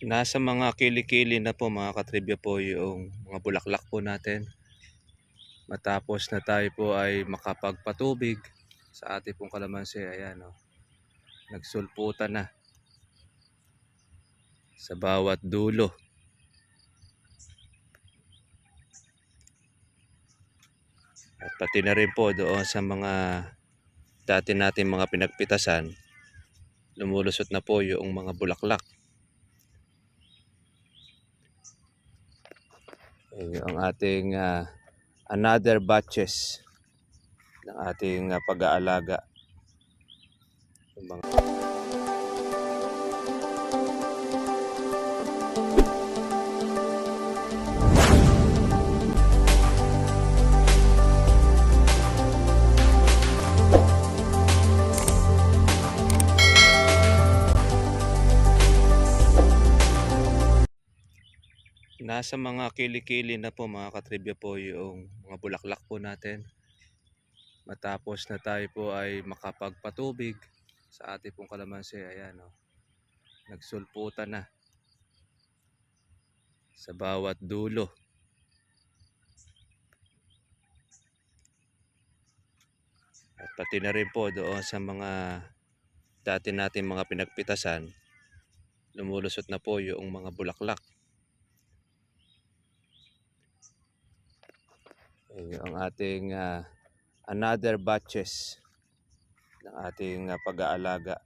Nasa mga kilikili na po mga katribya po yung mga bulaklak po natin. Matapos na tayo po ay makapagpatubig sa ating pong kalamansi. Ayan o, nagsulputan na sa bawat dulo. At pati na rin po doon sa mga dati natin mga pinagpitasan, lumulusot na po yung mga bulaklak. Ayan ang ating another batches ng ating pag-aalaga. Yung mga nasa mga kilikili na po mga katribya po yung mga bulaklak po natin. Matapos na tayo po ay makapagpatubig sa ating pong kalamansi. Ayan o, nagsulputan na sa bawat dulo. At pati na rin po doon sa mga dati natin mga pinagpitasan, lumulusot na po yung mga bulaklak. Ayan ang ating another batches ng ating pag-aalaga.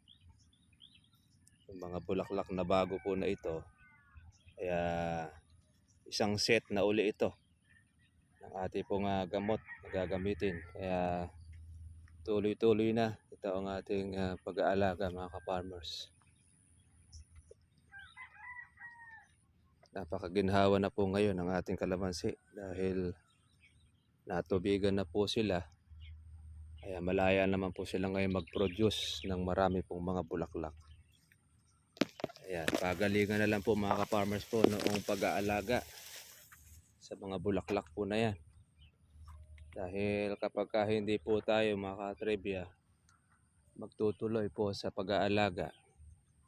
Yung mga bulaklak na bago po na ito, kaya isang set na uli ito ng ating pong gamot na gagamitin. Kaya tuloy-tuloy na ito ang ating pag-aalaga mga ka-farmers. Napakaginhawa na po ngayon ng ating kalamansi dahil natubigan na po sila. Kaya malaya naman po sila ngayon mag-produce ng marami pong mga bulaklak. Ayan, pagalingan na lang po mga ka-farmers po noong pag-aalaga sa mga bulaklak po na yan. Dahil kapag hindi po tayo mga ka-trivia magtutuloy po sa pag-aalaga,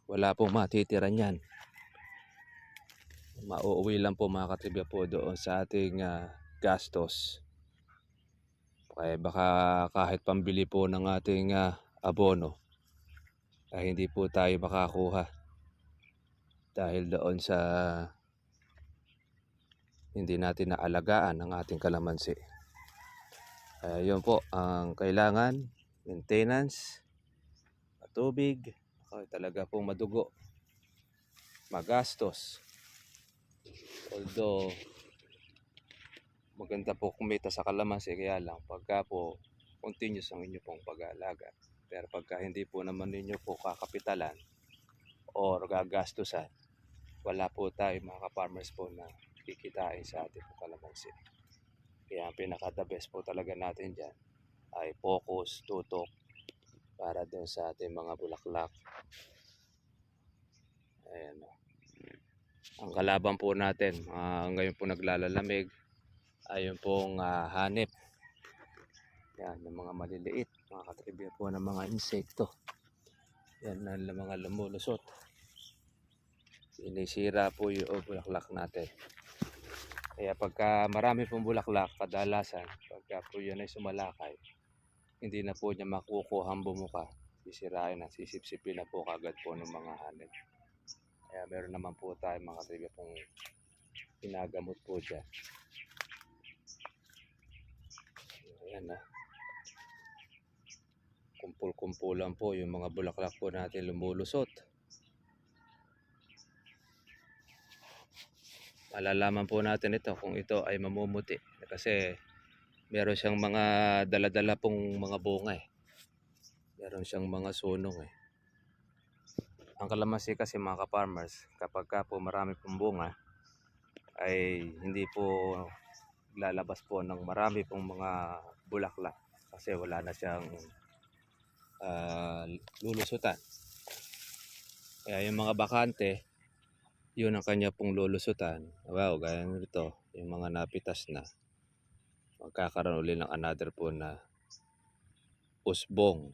wala pong matitira niyan. Mauuwi lang po mga ka-trivia po doon sa ating gastos. Kaya baka kahit pambili po ng ating abono ay hindi po tayo makakuha dahil doon sa hindi natin naalagaan ang ating kalamansi. Yun po ang kailangan, maintenance, tubig, talaga pong madugo, magastos. Although maganda po kumita sa kalamansi, kaya lang pagka po continuous ang inyo pong pag-aalaga. Pero pagka hindi po naman ninyo po kakapitalan or gagastusan, wala po tayo mga ka-farmers po na kikitain sa ating po kalamansi. Kaya ang pinaka-the best po talaga natin dyan ay focus, tutok para doon sa ating mga bulaklak. Ayan o. Ang kalaban po natin ngayon po naglalalamig ay yung pong hanip. Yan, yung mga maliliit, mga katribya po ng mga insekto. Yan ang mga lumulusot. Sinisira po yung bulaklak natin. Kaya pagka marami pong bulaklak, kadalasan, pagka po yun ay sumalakay, hindi na po niya makukuhang bumuka. Sisirain na, sisipsipin na po kagad po ng mga hanip. Kaya meron naman po tayo mga katribya pong ginagamot po dyan. Ayan na. Kumpul-kumpulan po yung mga bulaklak po natin lumulusot. Malalaman po natin ito kung ito ay mamumuti kasi meron siyang mga dala-dala pong mga bunga eh. Meron siyang mga sunong eh. Ang kalamansi kasi mga ka-farmers, kapag ka po marami pong bunga ay hindi po lalabas po ng marami pong mga bulaklak kasi wala na siyang lulusutan. Kaya yung mga bakante, yun ang kanya pong lulusutan. Wow, gaya nito, yung mga napitas na, magkakaroon ulit ng another po na usbong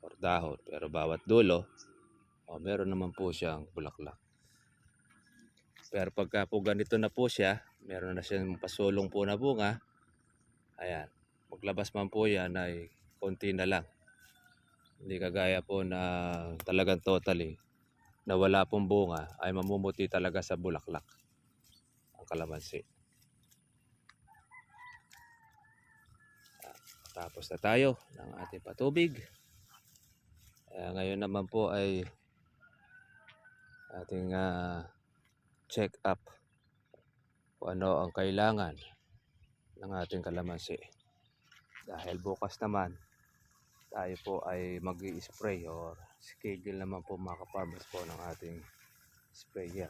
or dahon. Pero bawat dulo, meron naman po siyang bulaklak. Pero pagka po ganito na po siya, meron na siyang pasulong po na bunga, ayan, maglabas man po yan ay konti na lang. Hindi kagaya po na talagang totally na wala pong bunga ay mamumuti talaga sa bulaklak ang kalamansi. Tapos na tayo ng ating patubig. Ngayon naman po ay ating check up kung ano ang kailangan ng ating kalamansi. Dahil bukas naman tayo po ay mag-i-spray or schedule naman po mga ka-farmers po ng ating sprayer.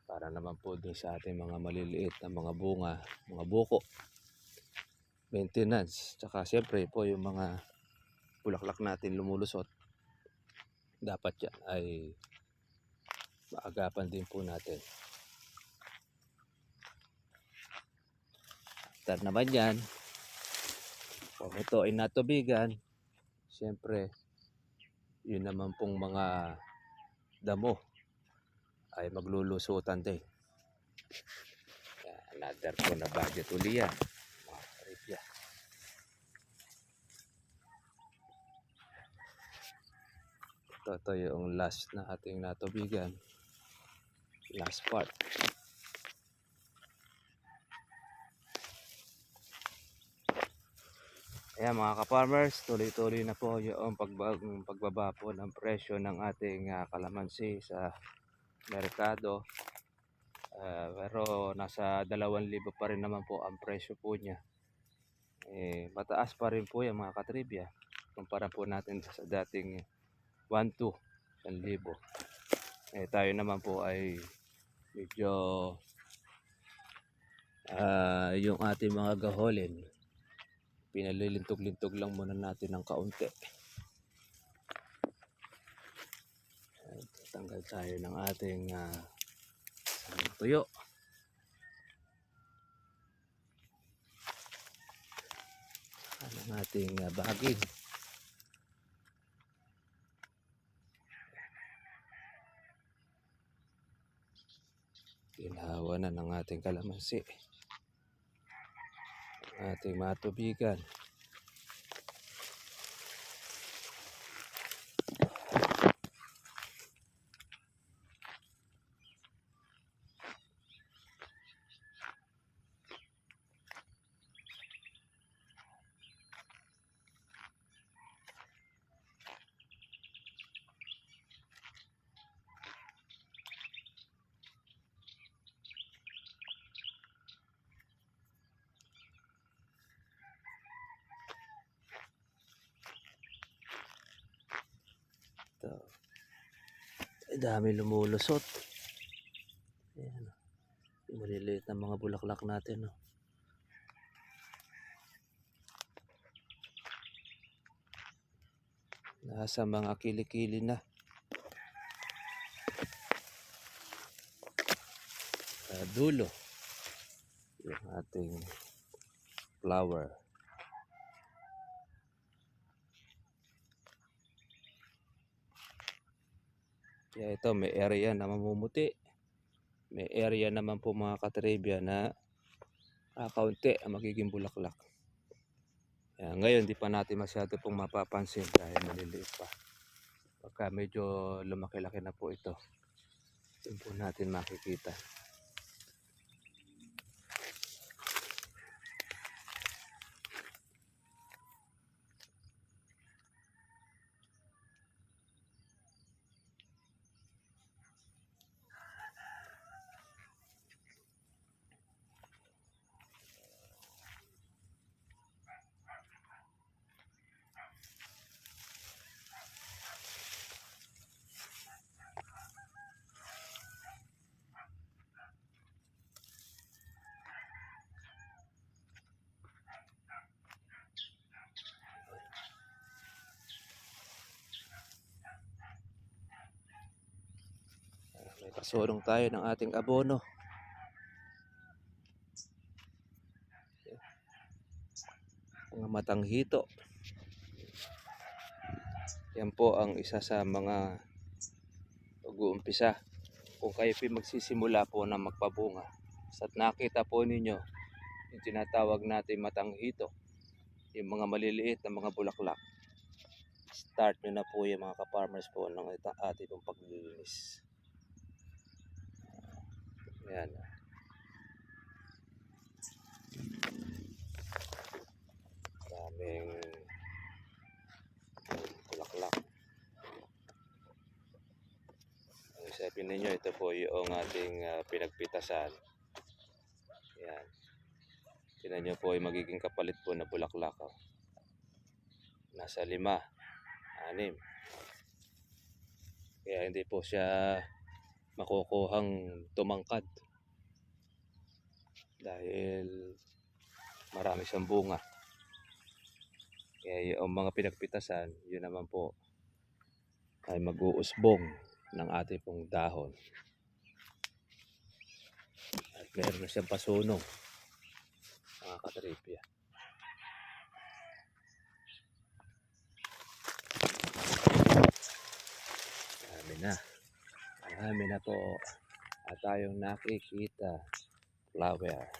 Para naman po dun sa ating mga maliliit na mga bunga, mga buko. Maintenance. Tsaka siyempre po yung mga bulaklak natin lumulusot. Dapat yan ay maagapan din po natin. After naman yan, kung ito ay natubigan, siyempre yun naman pong mga damo ay maglulusutan din. Another po na budget uli yan, mga karibya. Ito yung last na ating natubigan, last part. Ayan mga ka-farmers, tuloy-tuloy na po yung pagbaba po ng presyo ng ating kalamansi sa merkado. Pero nasa 2,000 pa rin naman po ang presyo po niya. Mataas pa rin po yan mga katribya. Kumpara po natin sa dating 1,200, 1,000. Tayo naman po ay medyo yung ating mga gaholin, pinalilintog-lintog lang muna natin ng kaunti. Tanggal tayo ng ating tuyo. Ang ating baging. Ginawa na ng ating kalamansi. Ang ating matubigan. Ito. Ay, dami lumulusot. Ayan. Maliliit na mga bulaklak natin. No? Nasa mga kilikili na. Dulo. Yung ating flower. Kaya ito may area na mamumuti. May area naman po mga katribya na kaunti ang magiging bulaklak. Ngayon di pa natin masyado pong mapapansin dahil maliliit pa. Pagka medyo lumaki-laki na po ito, yun po natin makikita. May pasulong tayo ng ating abono. Mga matanghito. Yan po ang isa sa mga pag-uumpisa kung kayo po magsisimula po na magpabunga at nakita po ninyo yung tinatawag natin matanghito, yung mga maliliit na mga bulaklak, start nyo na po yung mga ka-farmers po ng ating pong paglilinis. Ayan. Daming bulaklak. Ang isipin ninyo, ito po yung ating pinagpitasan. Ayan. Tingnan nyo po yung magiging kapalit po na bulaklak. Oh. Nasa 5, 6. Kaya hindi po siya makukuhang tumangkad. Dahil marami siyang bunga. Kaya yung mga pinagpitasan, yun naman po ay mag-uusbong ng ating pong dahon. At meron na siyang pasunong, mga katripya. Marami na po at tayong nakikita flower.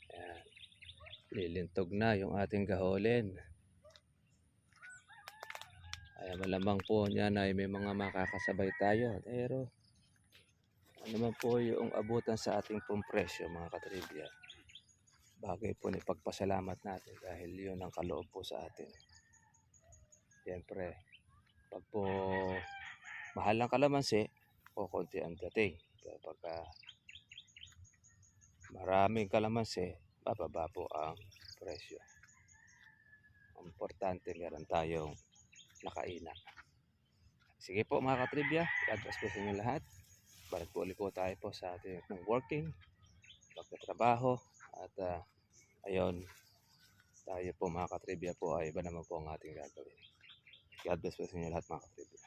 Ayan. Lilintog na yung ating gaholin. Ay malamang po niyan ay may mga makakasabay tayo. Pero ano man po yung abutan sa ating pong presyo, mga katribya, bagay po ni pagpasalamat natin dahil yun ang kaloob po sa atin. Siyempre, pag po mahal ang kalamansi, o konti ang dating. Pero pagka maraming kalamansi, bababa po ang presyo. Ang importante, meron tayong nakainan. Sige po mga katribya, i-address po sa inyo lahat. Balik po ulit po tayo po sa ating working, pagtatrabaho, at ayun, tayo po mga katribya po ay iba naman po ang ating gagawin. God bless po sa inyo lahat mga katribya.